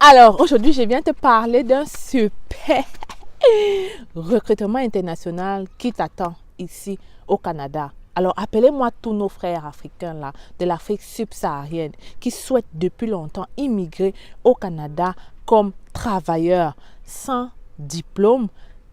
Alors, aujourd'hui, je viens te parler d'un super recrutement international qui t'attend ici au Canada. Alors, appelez-moi tous nos frères africains là, de l'Afrique subsaharienne qui souhaitent depuis longtemps immigrer au Canada comme travailleurs sans diplôme,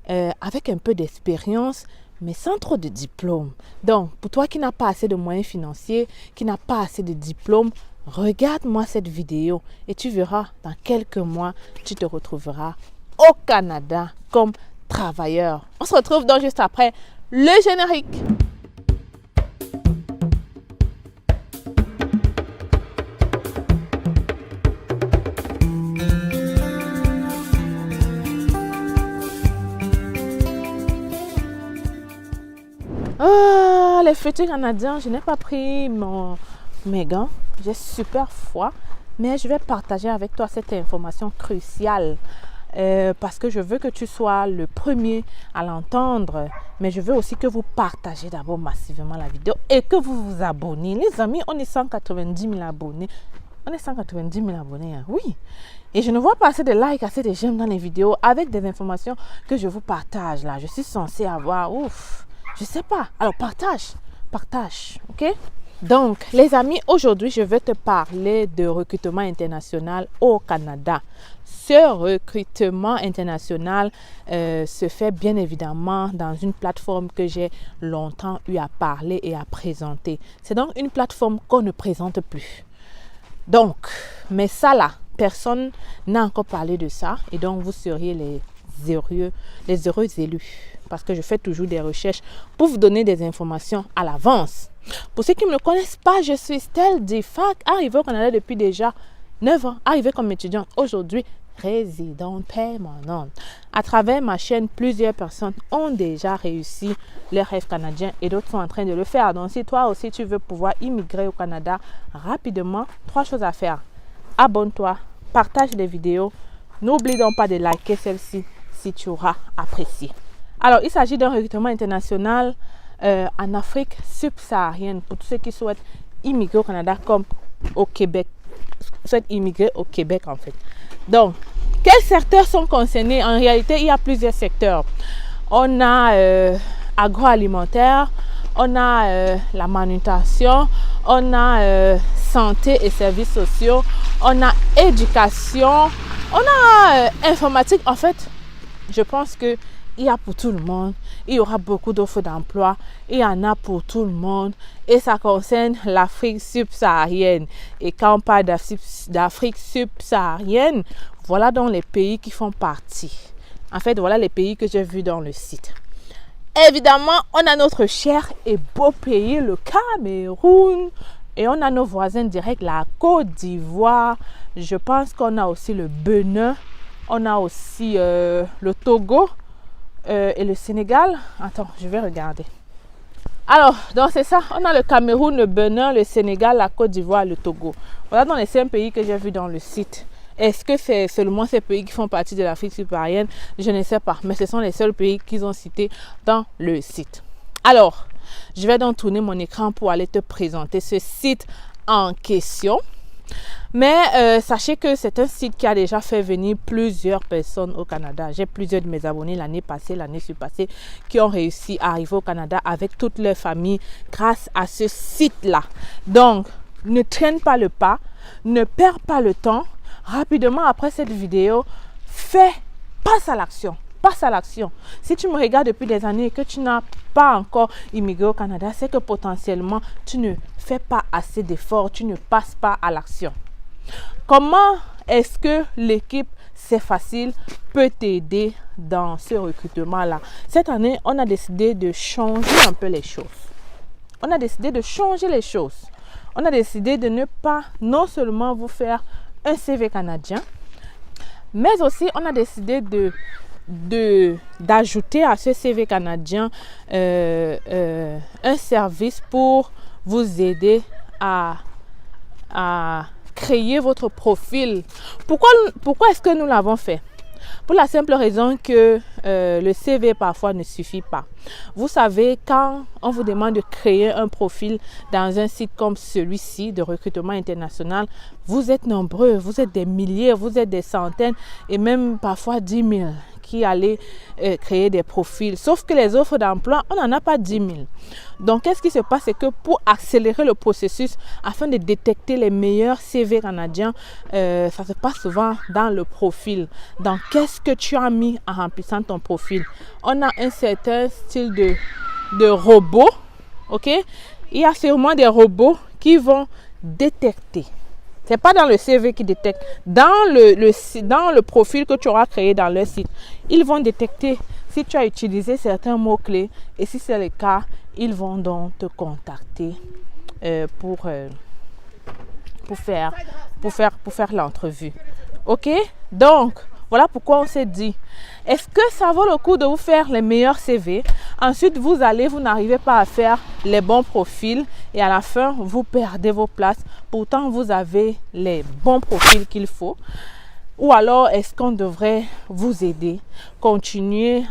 avec un peu d'expérience, mais sans trop de diplôme. Donc, pour toi qui n'as pas assez de moyens financiers, qui n'a pas assez de diplôme, regarde-moi cette vidéo et tu verras, dans quelques mois, tu te retrouveras au Canada comme travailleur. On se retrouve donc juste après le générique. Oh, les futurs Canadiens, je n'ai pas pris mes gants. J'ai super froid, mais je vais partager avec toi cette information cruciale parce que je veux que tu sois le premier à l'entendre, mais je veux aussi que vous partagez d'abord massivement la vidéo et que vous vous abonnez. Les amis, on est 190 000 abonnés. On est 190 000 abonnés, hein? Oui. Et je ne vois pas assez de likes, assez de j'aime dans les vidéos avec des informations que je vous partage là. Je suis censée avoir, je sais pas. Alors partage, ok? Donc, les amis, aujourd'hui, je vais te parler de recrutement international au Canada. Ce recrutement international se fait bien évidemment dans une plateforme que j'ai longtemps eu à parler et à présenter. C'est donc une plateforme qu'on ne présente plus. Donc, mais ça là, personne n'a encore parlé de ça et donc vous seriez les heureux élus. Parce que je fais toujours des recherches pour vous donner des informations à l'avance. Pour ceux qui ne me connaissent pas, je suis Stell Difac, arrivée au Canada depuis déjà 9 ans, arrivée comme étudiante aujourd'hui, résidente permanente. À travers ma chaîne, plusieurs personnes ont déjà réussi leur rêve canadien et d'autres sont en train de le faire. Donc si toi aussi tu veux pouvoir immigrer au Canada rapidement, 3 choses à faire. Abonne-toi, partage les vidéos, n'oublie donc pas de liker celle-ci si tu auras apprécié. Alors, il s'agit d'un recrutement international en Afrique subsaharienne pour tous ceux qui souhaitent immigrer au Canada comme au Québec. Souhaitent immigrer au Québec en fait. Donc, quels secteurs sont concernés? En réalité, il y a plusieurs secteurs. On a agroalimentaire, on a la manutention, on a santé et services sociaux, on a éducation, on a informatique. En fait, je pense que il y a pour tout le monde, il y aura beaucoup d'offres d'emploi, il y en a pour tout le monde et ça concerne l'Afrique subsaharienne. Et quand on parle d'Afrique subsaharienne, voilà donc les pays qui font partie. En fait, voilà les pays que j'ai vus dans le site. Évidemment, on a notre cher et beau pays, le Cameroun, et on a nos voisins directs, la Côte d'Ivoire. Je pense qu'on a aussi le Bénin, on a aussi le Togo. Et le Sénégal, attends, je vais regarder. Alors, donc c'est ça, on a le Cameroun, le Bénin, le Sénégal, la Côte d'Ivoire, le Togo. Voilà dans les 5 pays que j'ai vus dans le site. Est-ce que c'est seulement ces pays qui font partie de l'Afrique subsaharienne? Je ne sais pas, mais ce sont les seuls pays qu'ils ont cités dans le site. Alors, je vais donc tourner mon écran pour aller te présenter ce site en question. Mais sachez que c'est un site qui a déjà fait venir plusieurs personnes au Canada. J'ai plusieurs de mes abonnés l'année passée, l'année surpassée, qui ont réussi à arriver au Canada avec toute leur famille grâce à ce site-là. Donc, ne traîne pas le pas, ne perds pas le temps. Rapidement après cette vidéo, passe à l'action. Passe à l'action. Si tu me regardes depuis des années et que tu n'as pas encore immigré au Canada, c'est que potentiellement tu ne fais pas assez d'efforts, tu ne passes pas à l'action. Comment est-ce que l'équipe C'est Facile peut t'aider dans ce recrutement-là? Cette année, on a décidé de changer un peu les choses. On a décidé de changer les choses. On a décidé de ne pas non seulement vous faire un CV canadien, mais aussi on a décidé d'ajouter à ce CV canadien un service pour vous aider à créer votre profil. Pourquoi est-ce que nous l'avons fait? Pour la simple raison que le CV parfois ne suffit pas. Vous savez, quand on vous demande de créer un profil dans un site comme celui-ci de recrutement international, vous êtes nombreux, vous êtes des milliers, vous êtes des centaines et même parfois 10 000 qui allaient créer des profils. Sauf que les offres d'emploi, on n'en a pas 10 000. Donc, qu'est-ce qui se passe? C'est que pour accélérer le processus, afin de détecter les meilleurs CV canadiens, ça se passe souvent dans le profil. Donc, qu'est-ce que tu as mis en remplissant ton profil? On a un certain style de robot, ok? Il y a sûrement des robots qui vont détecter. Ce n'est pas dans le CV qui détecte. Dans le profil que tu auras créé dans le site, ils vont détecter si tu as utilisé certains mots-clés. Et si c'est le cas, ils vont donc te contacter pour faire l'entrevue. OK? Donc, voilà pourquoi on s'est dit, est-ce que ça vaut le coup de vous faire les meilleurs CV? Ensuite, vous n'arrivez pas à faire les bons profils et à la fin, vous perdez vos places. Pourtant, vous avez les bons profils qu'il faut. Ou alors, est-ce qu'on devrait vous aider, continuer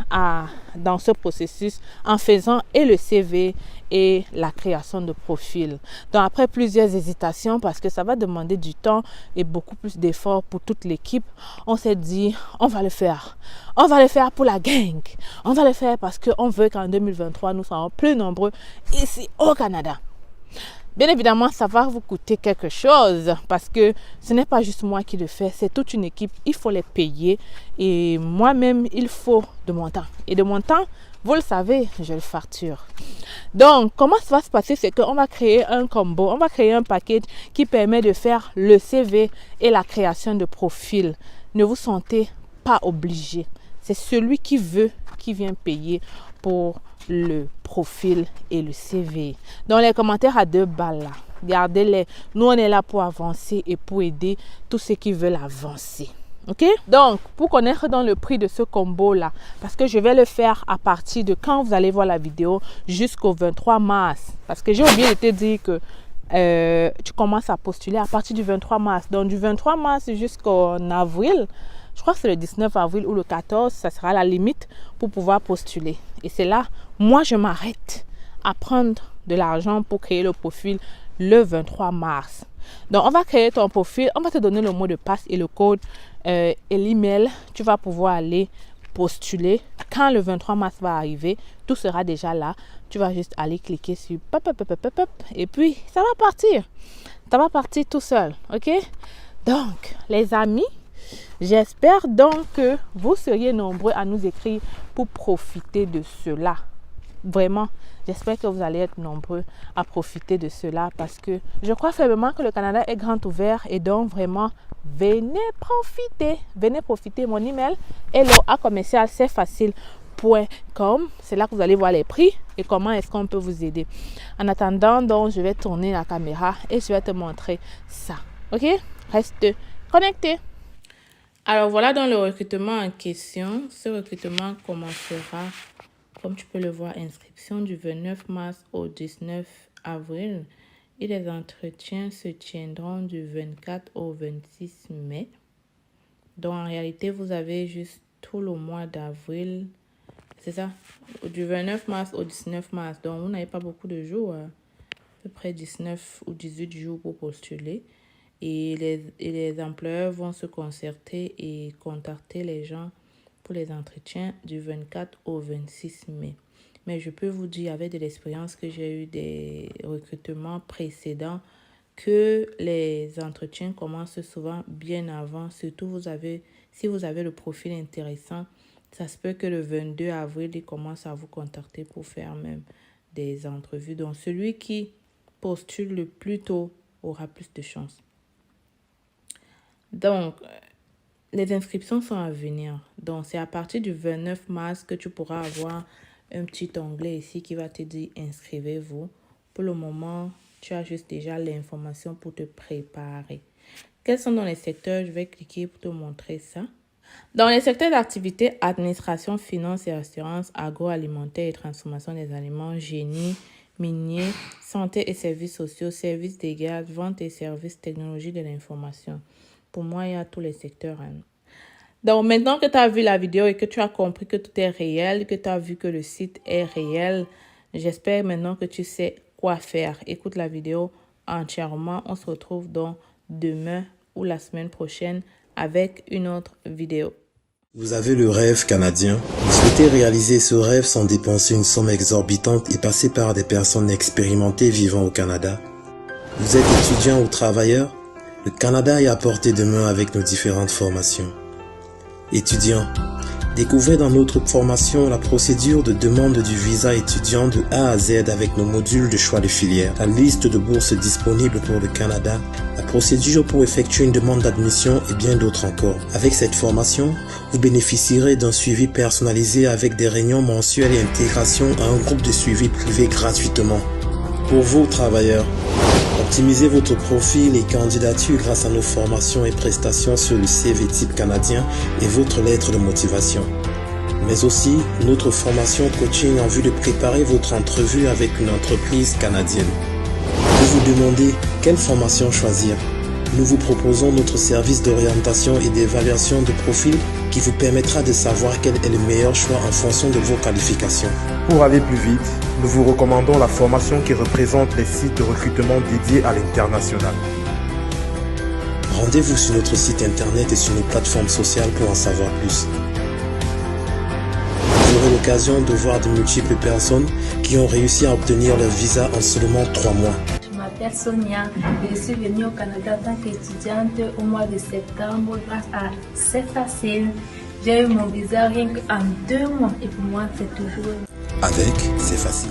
dans ce processus en faisant et le CV et la création de profil. Donc, après plusieurs hésitations, parce que ça va demander du temps et beaucoup plus d'efforts pour toute l'équipe, on s'est dit, on va le faire. On va le faire pour la gang. On va le faire parce qu'on veut qu'en 2023, nous soyons plus nombreux ici au Canada. Bien évidemment, ça va vous coûter quelque chose parce que ce n'est pas juste moi qui le fais, c'est toute une équipe. Il faut les payer et moi-même, il faut de mon temps. Et de mon temps, vous le savez, je le facture. Donc, comment ça va se passer? C'est qu'on va créer un combo, on va créer un package qui permet de faire le CV et la création de profil. Ne vous sentez pas obligé. C'est celui qui veut qui vient payer pour le profil et le CV. Dans les commentaires à 2 balles là, gardez-les. Nous, on est là pour avancer et pour aider tous ceux qui veulent avancer. OK? Donc, pour connaître dans le prix de ce combo-là, parce que je vais le faire à partir de quand vous allez voir la vidéo jusqu'au 23 mars. Parce que j'ai oublié de te dire que tu commences à postuler à partir du 23 mars. Donc, du 23 mars jusqu'en avril, je crois que c'est le 19 avril ou le 14, ça sera la limite pour pouvoir postuler. Et c'est là, moi, je m'arrête à prendre de l'argent pour créer le profil le 23 mars. Donc, on va créer ton profil, on va te donner le mot de passe et le code et l'email. Tu vas pouvoir aller postuler. Quand le 23 mars va arriver, tout sera déjà là. Tu vas juste aller cliquer sur pop, et puis ça va partir. Ça va partir tout seul, ok? Donc, les amis, j'espère donc que vous seriez nombreux à nous écrire pour profiter de cela. Vraiment, j'espère que vous allez être nombreux à profiter de cela parce que je crois fermement que le Canada est grand ouvert et donc vraiment, venez profiter. Venez profiter. Mon email hello@commercial-c'est-facile.com. C'est là que vous allez voir les prix et comment est-ce qu'on peut vous aider. En attendant, donc, je vais tourner la caméra et je vais te montrer ça. OK? Reste connecté. Alors, voilà dans le recrutement en question. Ce recrutement commencera, comme tu peux le voir, inscription du 29 mars au 19 avril. Et les entretiens se tiendront du 24 au 26 mai. Donc, en réalité, vous avez juste tout le mois d'avril. C'est ça? Du 29 mars au 19 mars. Donc, vous n'avez pas beaucoup de jours. À peu près 19 ou 18 jours pour postuler. Et les employeurs vont se concerter et contacter les gens pour les entretiens du 24 au 26 mai. Mais je peux vous dire avec de l'expérience que j'ai eu des recrutements précédents que les entretiens commencent souvent bien avant. Surtout si vous avez le profil intéressant, ça se peut que le 22 avril, ils commencent à vous contacter pour faire même des entrevues. Donc celui qui postule le plus tôt aura plus de chance. Donc, les inscriptions sont à venir. Donc, c'est à partir du 29 mars que tu pourras avoir un petit onglet ici qui va te dire inscrivez-vous. Pour le moment, tu as juste déjà l'information pour te préparer. Quels sont dans les secteurs? Je vais cliquer pour te montrer ça. Dans les secteurs d'activité, administration, finance et assurance, agroalimentaire et transformation des aliments, génie, minier, santé et services sociaux, services des gaz, vente et services, technologie de l'information. Pour moi, il y a tous les secteurs. Donc, maintenant que tu as vu la vidéo et que tu as compris que tout est réel, que tu as vu que le site est réel, j'espère maintenant que tu sais quoi faire. Écoute la vidéo entièrement. On se retrouve donc demain ou la semaine prochaine avec une autre vidéo. Vous avez le rêve canadien. Vous souhaitez réaliser ce rêve sans dépenser une somme exorbitante et passer par des personnes expérimentées vivant au Canada. Vous êtes étudiant ou travailleur? Le Canada est à portée de main avec nos différentes formations. Étudiant, découvrez dans notre formation la procédure de demande du visa étudiant de A à Z avec nos modules de choix de filière, la liste de bourses disponibles pour le Canada, la procédure pour effectuer une demande d'admission et bien d'autres encore. Avec cette formation, vous bénéficierez d'un suivi personnalisé avec des réunions mensuelles et intégration à un groupe de suivi privé gratuitement. Pour vous, travailleurs, optimisez votre profil et candidature grâce à nos formations et prestations sur le CV type canadien et votre lettre de motivation. Mais aussi, notre formation coaching en vue de préparer votre entrevue avec une entreprise canadienne. Vous vous demandez quelle formation choisir? Nous vous proposons notre service d'orientation et d'évaluation de profil qui vous permettra de savoir quel est le meilleur choix en fonction de vos qualifications. Pour aller plus vite, nous vous recommandons la formation qui représente les sites de recrutement dédiés à l'international. Rendez-vous sur notre site internet et sur nos plateformes sociales pour en savoir plus. Vous aurez l'occasion de voir de multiples personnes qui ont réussi à obtenir leur visa en seulement 3 mois. Je m'appelle Sonia et je suis venue au Canada en tant qu'étudiante au mois de septembre grâce à C'est Facile. J'ai eu mon visa rien qu'en 2 mois et pour moi c'est toujours... Avec C'est Facile.